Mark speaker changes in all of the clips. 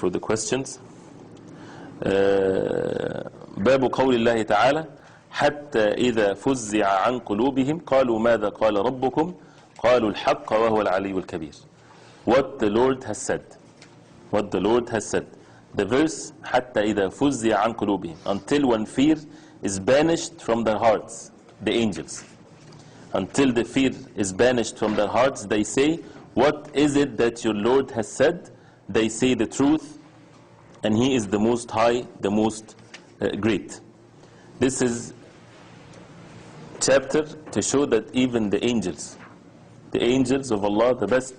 Speaker 1: for the questions. باب قول الله تعالى حتى إذا فزع عن قلوبهم قالوا ماذا قال ربكم قالوا الحق وهو العلي الكبير. What the Lord has said. What the Lord has said. The verse حتى إذا فزع عن قلوبهم, until when fear is banished from their hearts, the angels. Until the fear is banished from their hearts, they say, what is it that your Lord has said? They say the truth, and He is the Most High, the Most Great. This is chapter to show that even the angels of Allah, the best,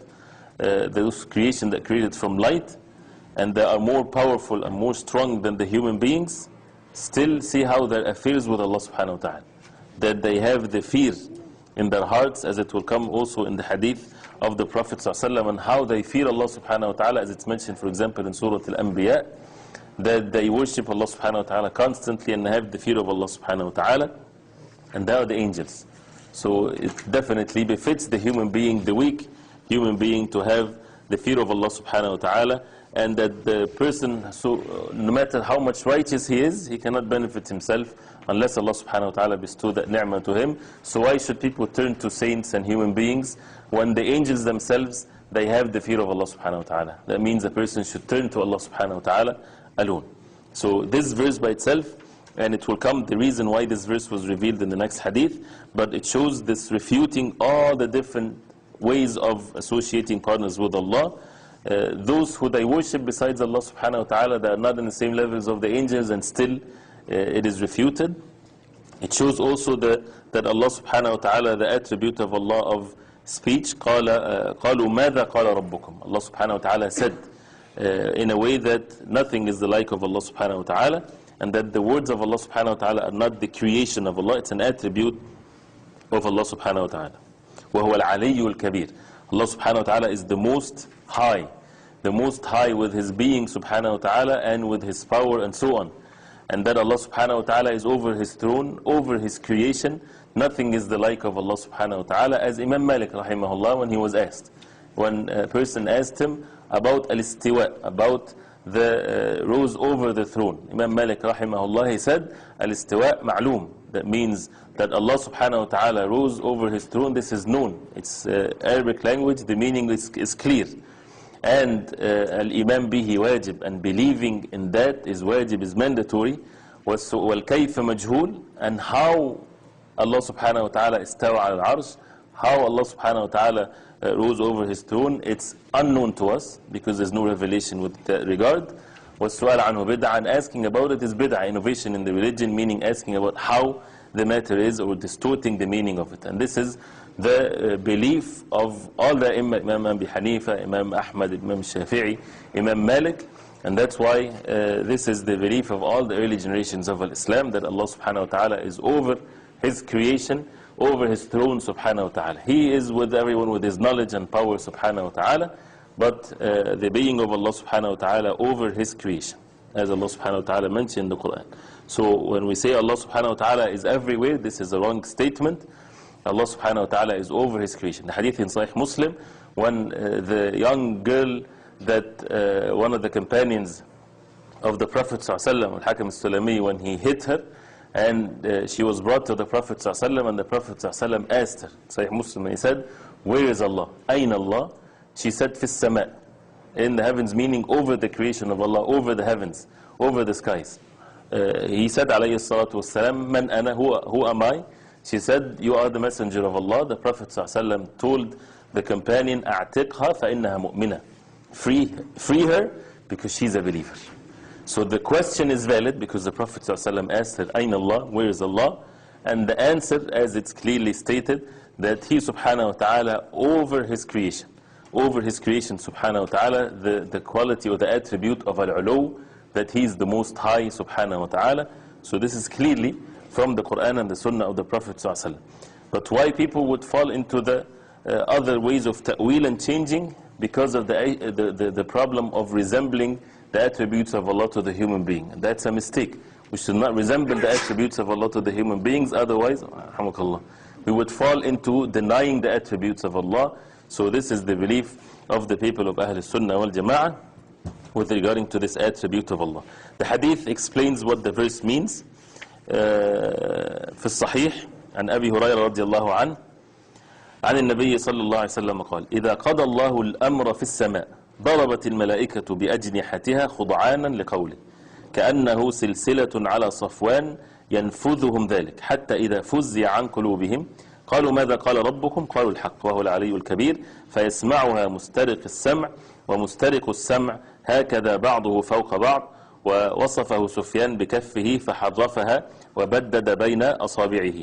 Speaker 1: those creation that created from light, and they are more powerful and more strong than the human beings, still see how their affairs with Allah subhanahu wa ta'ala. That they have the fear in their hearts, as it will come also in the hadith of the Prophet ﷺ, and how they fear Allah subhanahu wa ta'ala, as it's mentioned for example in Surah Al-Anbiya, that they worship Allah subhanahu wa ta'ala constantly and have the fear of Allah subhanahu wa ta'ala, and they are the angels. So it definitely befits the human being, the weak human being, to have the fear of Allah subhanahu wa ta'ala, and that the person, so no matter how much righteous he is, he cannot benefit himself unless Allah subhanahu wa ta'ala bestow that ni'mah to him. So why should people turn to saints and human beings when the angels themselves, they have the fear of Allah subhanahu wa ta'ala? That means a person should turn to Allah subhanahu wa ta'ala alone. So this verse by itself, and it will come the reason why this verse was revealed in the next hadith, but it shows this refuting all the different ways of associating partners with Allah. Those who they worship besides Allah subhanahu wa ta'ala, they are not in the same levels of the angels, and still it is refuted. It shows also that Allah subhanahu wa ta'ala, the attribute of Allah of speech, قالوا ماذا قال ربكم. Allah subhanahu wa ta'ala said in a way that nothing is the like of Allah subhanahu wa ta'ala, and that the words of Allah subhanahu wa ta'ala are not the creation of Allah, it's an attribute of Allah subhanahu wa ta'ala. وهو العلي الكبير. Allah subhanahu wa ta'ala is the most high with His being subhanahu wa ta'ala, and with His power and so on. And that Allah subhanahu wa ta'ala is over His throne, over His creation. Nothing is the like of Allah subhanahu wa ta'ala, as Imam Malik rahimahullah, when he was asked, when a person asked him about al-istiwa, about the rose over the throne, Imam Malik rahimahullah, he said, al-istiwa ma'loom. That means that Allah subhanahu wa ta'ala rose over His throne. This is known. It's Arabic language, the meaning is clear. And al-iman bihi wajib, and believing in that is wajib, is mandatory. Wal-kayfa majhul, and how Allah subhanahu wa ta'ala istawa al-arsh, how Allah subhanahu wa ta'ala rose over His throne, it's unknown to us, because there's no revelation with that regard. وَالسُّؤَالَ عَنْهُ بِدْعَةٌ, and asking about it is bid'ah, innovation in the religion, meaning asking about how the matter is, or distorting the meaning of it. And this is the belief of all the Imam Abi Hanifa, Imam Ahmad, Imam Shafi'i, Imam Malik, and that's why this is the belief of all the early generations of Islam, that Allah subhanahu wa ta'ala is over His creation, over His throne subhanahu wa ta'ala. He is with everyone with His knowledge and power subhanahu wa ta'ala, but the being of Allah subhanahu wa ta'ala over His creation, as Allah subhanahu wa ta'ala mentioned in the Quran. So when we say Allah subhanahu wa ta'ala is everywhere, this is a wrong statement. Allah subhanahu wa ta'ala is over His creation. The hadith in Sahih Muslim, when the young girl that one of the companions of the Prophet ﷺ, Al-Hakam al-Sulami, when he hit her, and she was brought to the Prophet ﷺ, and the Prophet ﷺ asked her, Sahih Muslim, he said, where is Allah? Ayn Allah? She said, Fis sama', in the heavens, meaning over the creation of Allah, over the heavens, over the skies. He said, alayhi salatu wassalam, Man ana, who am I? She said, you are the messenger of Allah. The Prophet ﷺ told the companion, أَعْتِقْهَا فَإِنَّهَا مُؤْمِنَةٌ, free her, because she's a believer. So the question is valid, because the Prophet ﷺ asked her, Ayn Allah, where is Allah? And the answer, as it's clearly stated, that He subhanahu wa ta'ala over His creation, subhanahu wa ta'ala, the quality or the attribute of al-ulu, that He is the most high subhanahu wa ta'ala. So this is clearly from the Quran and the Sunnah of the Prophet ﷺ. But why people would fall into the other ways of ta'wil and changing? Because of the problem of resembling the attributes of Allah to the human being. And that's a mistake. We should not resemble the attributes of Allah to the human beings, otherwise we would fall into denying the attributes of Allah. So this is the belief of the people of Ahl Sunnah wal Jama'ah, with regarding to this attribute of Allah. The hadith explains what the verse means. في الصحيح عن أبي هريرة رضي الله عنه عن النبي صلى الله عليه وسلم قال: إذا قضى الله الأمر في السماء ضربت الملائكة بأجنحتها خضعانا لقوله كأنه سلسلة على صفوان ينفذهم ذلك حتى إذا فزع عن قلوبهم قالوا ماذا قال ربكم؟ قالوا الحق وهو العلي الكبير فيسمعها مسترق السمع ومسترق السمع هكذا بعضه فوق بعض. ووصفه سفيان بكفه فحرفها وبدد بين أصابعه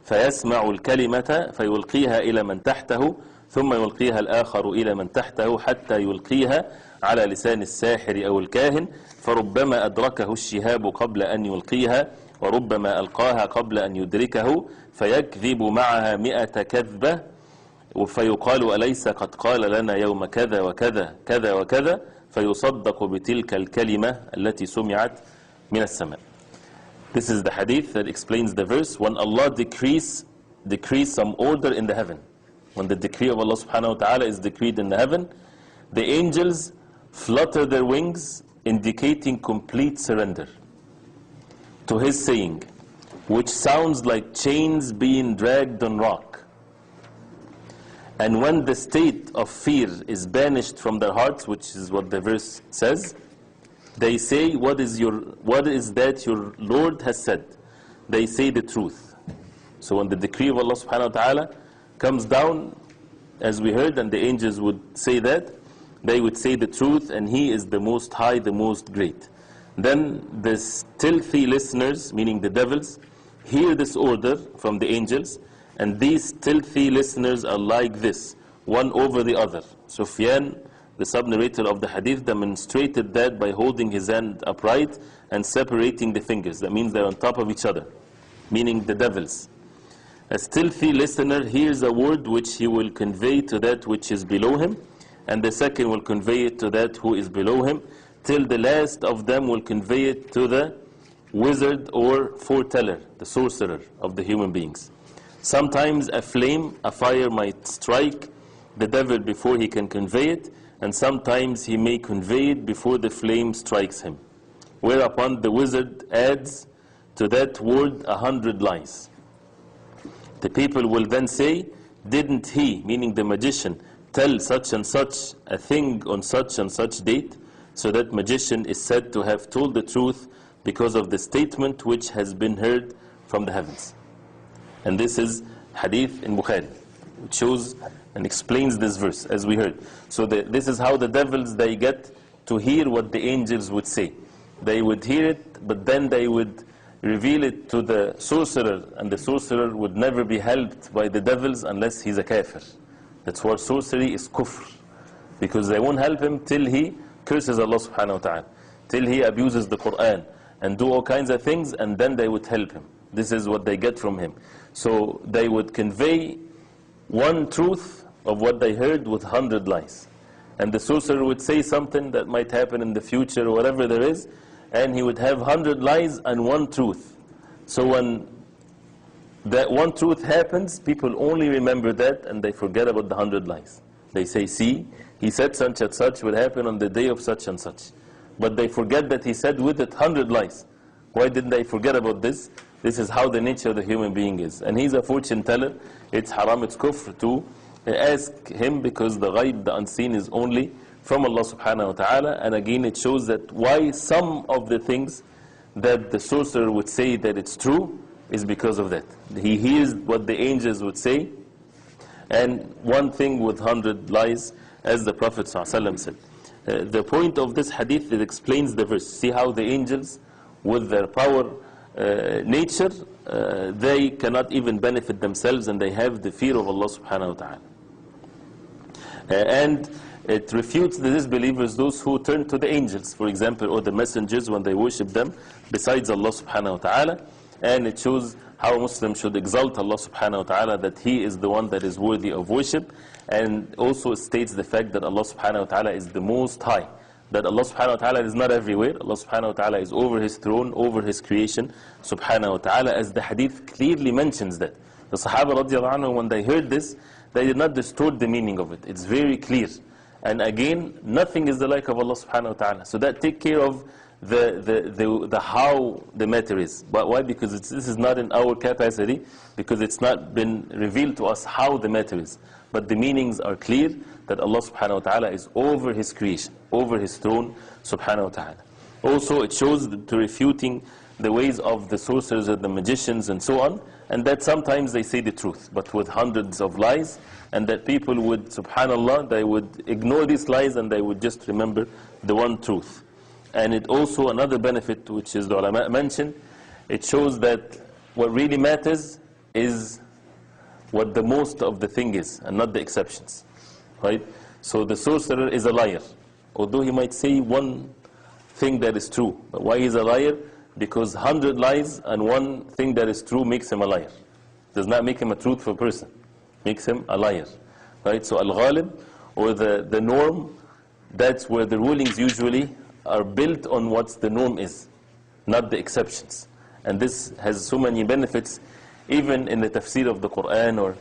Speaker 1: فيسمع الكلمة فيلقيها إلى من تحته ثم يلقيها الآخر إلى من تحته حتى يلقيها على لسان الساحر أو الكاهن فربما أدركه الشهاب قبل أن يلقيها وربما ألقاها قبل أن يدركه فيكذب معها 100 كذبة فيقال أليس قد قال لنا يوم كذا وكذا كذا وكذا فيصدق بتلك الكلمة التي سمعت من السماء. This is the hadith that explains the verse. When Allah decrees some order in the heaven, when the decree of Allah subhanahu wa ta'ala is decreed in the heaven, the angels flutter their wings, indicating complete surrender to His saying, which sounds like chains being dragged on rock. And when the state of fear is banished from their hearts, which is what the verse says, they say, what is that your Lord has said? They say the truth. So when the decree of Allah subhanahu wa ta'ala comes down, as we heard, and the angels would say that, they would say the truth, and He is the most high, the most great. Then the stealthy listeners, meaning the devils, hear this order from the angels, and these stealthy listeners are like this, one over the other. Sufyan, the sub-narrator of the hadith, demonstrated that by holding his hand upright and separating the fingers. That means they're on top of each other, meaning the devils. A stealthy listener hears a word which he will convey to that which is below him, and the second will convey it to that who is below him, till the last of them will convey it to the wizard or foreteller, the sorcerer of the human beings. Sometimes a flame, a fire might strike the devil before he can convey it, and sometimes he may convey it before the flame strikes him. Whereupon the wizard adds to that word 100 lies. The people will then say, didn't he, meaning the magician, tell such and such a thing on such and such date? So that magician is said to have told the truth because of the statement which has been heard from the heavens. And this is hadith in Bukhari, which shows and explains this verse, as we heard. So this is how the devils, they get to hear what the angels would say. They would hear it, but then they would reveal it to the sorcerer, and the sorcerer would never be helped by the devils unless he's a kafir. That's why sorcery is kufr, because they won't help him till he curses Allah subhanahu wa ta'ala, till he abuses the Quran and do all kinds of things, and then they would help him. This is what they get from him. So they would convey one truth of what they heard with 100 lies. And the sorcerer would say something that might happen in the future or whatever there is, and he would have 100 lies and one truth. So when that one truth happens, people only remember that and they forget about the 100 lies. They say, see, he said such and such would happen on the day of such and such. But they forget that he said with it 100 lies. Why didn't they forget about this? This is how the nature of the human being is. And he's a fortune teller. It's haram, it's kufr to ask him, because the ghaib, the unseen, is only from Allah subhanahu wa ta'ala. And again, it shows that why some of the things that the sorcerer would say that it's true is because of that. He hears what the angels would say, and one thing with 100 lies, as the Prophet ﷺ said. The point of this hadith, it explains the verse. See how the angels, with their power, nature, they cannot even benefit themselves, and they have the fear of Allah subhanahu wa ta'ala. And it refutes the disbelievers, those who turn to the angels, for example, or the messengers, when they worship them besides Allah subhanahu wa ta'ala. And it shows how a Muslim should exalt Allah subhanahu wa ta'ala, that He is the one that is worthy of worship. And also states the fact that Allah subhanahu wa ta'ala is the most high, that Allah subhanahu wa ta'ala is not everywhere. Allah subhanahu wa ta'ala is over His throne, over His creation subhanahu wa ta'ala, as the hadith clearly mentions that. The Sahaba radiallahu anhu, when they heard this, they did not distort the meaning of it. It's very clear. And again, nothing is the like of Allah subhanahu wa ta'ala. So that take care of the how the matter is. But why? Because this is not in our capacity, because it's not been revealed to us how the matter is. But the meanings are clear, that Allah subhanahu wa ta'ala is over His creation, over His throne subhanahu wa ta'ala. Also, it shows to refuting the ways of the sorcerers and the magicians and so on, and that sometimes they say the truth, but with hundreds of lies, and that people would, subhanallah, they would ignore these lies and they would just remember the one truth. And it also, another benefit, which is the ulama mentioned, it shows that what really matters is what the most of the thing is, and not the exceptions. Right? So the sorcerer is a liar, although he might say one thing that is true. But why he's a liar? Because 100 lies and one thing that is true makes him a liar. Does not make him a truthful person. Makes him a liar. Right? So al-ghalib, or the norm, that's where the rulings usually are built on what the norm is, not the exceptions. And this has so many benefits, even in the tafsir of the Quran, or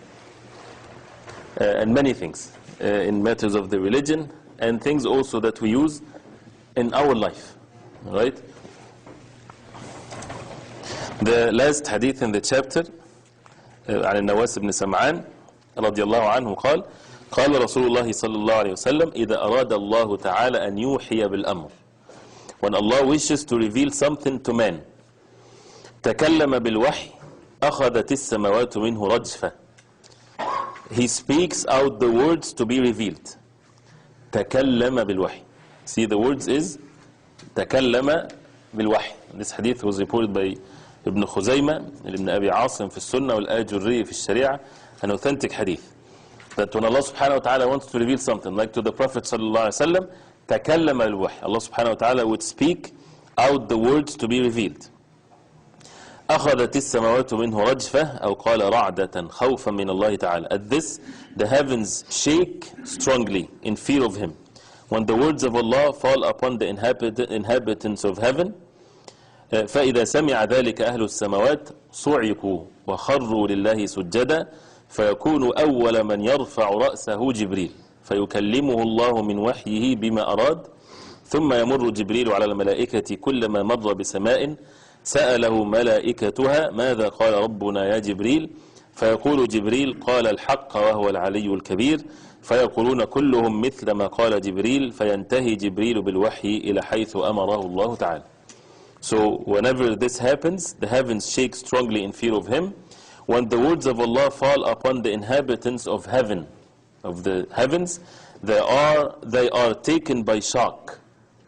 Speaker 1: and many things in matters of the religion, and things also that we use in our life. Right? The last hadith in the chapter, عن النواس بن سمعان رضي الله عنه قال: قال رسول الله صلى الله عليه وسلم: إذا أراد الله تعالى أن يوحي بالأمر. When Allah wishes to reveal something to man, تكلم بالوحي أخذت السماوات منه رجفة. He speaks out the words to be revealed. تكلم بالوحي. See, the words is تكلم بالوحي. This hadith was reported by Ibn Khuzaymah, Ibn Abi Asim في السنة, والآجري في الشريعة, an authentic hadith. That when Allah subhanahu wa ta'ala wants to reveal something, like to the Prophet sallallahu alaihi wasallam, تكلم الوحي. Allah subhanahu wa ta'ala would speak out the words to be revealed. أخذت السماوات منه رجفة أو قال رعدة خوفا من الله تعالى. At this, the heavens shake strongly in fear of Him. When the words of Allah fall upon the inhabitants of heaven, فإذا سمع ذلك أهل السماوات صعقوا وخروا لله سجدا فيكون أول من يرفع رأسه جبريل فيكلمه الله من وحيه بما أراد ثم يمر جبريل على الملائكة كلما مر بسماء سأله ملائكتها ماذا قال ربنا يا جبريل فيقول جبريل قال الحق وهو العلي الكبير فيقولون كلهم مثل ما قال جبريل فينتهي جبريل بالوحي إلى حيث أمره الله تعالى. So whenever this happens, the heavens shake strongly in fear of Him. When the words of Allah fall upon the inhabitants of heaven, of the heavens, they are taken by shock.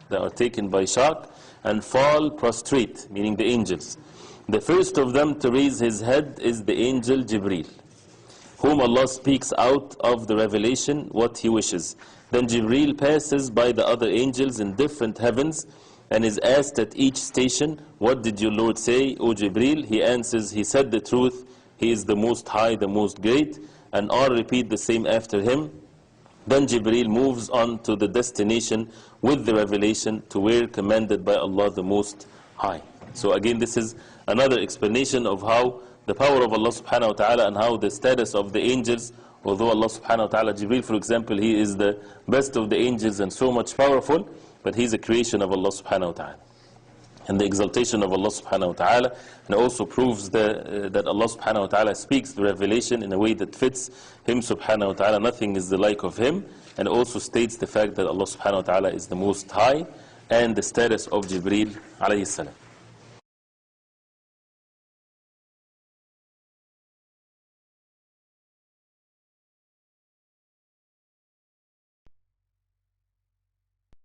Speaker 1: They are taken by shock and fall prostrate, meaning the angels. The first of them to raise his head is the angel Jibreel, whom Allah speaks out of the revelation what He wishes. Then Jibreel passes by the other angels in different heavens and is asked at each station, what did your Lord say, O Jibreel? He answers, He said the truth, He is the most high, the most great, and all repeat the same after him. Then Jibreel moves on to the destination with the revelation to where commanded by Allah the Most High. So again, this is another explanation of how the power of Allah subhanahu wa ta'ala and how the status of the angels, although Allah subhanahu wa ta'ala, Jibreel for example, he is the best of the angels and so much powerful, but he's a creation of Allah subhanahu wa ta'ala. And the exaltation of Allah subhanahu wa ta'ala, and also proves that Allah subhanahu wa ta'ala speaks the revelation in a way that fits Him subhanahu wa ta'ala. Nothing is the like of Him, and also states the fact that Allah subhanahu wa ta'ala is the Most High, and the status of Jibreel alayhi salam.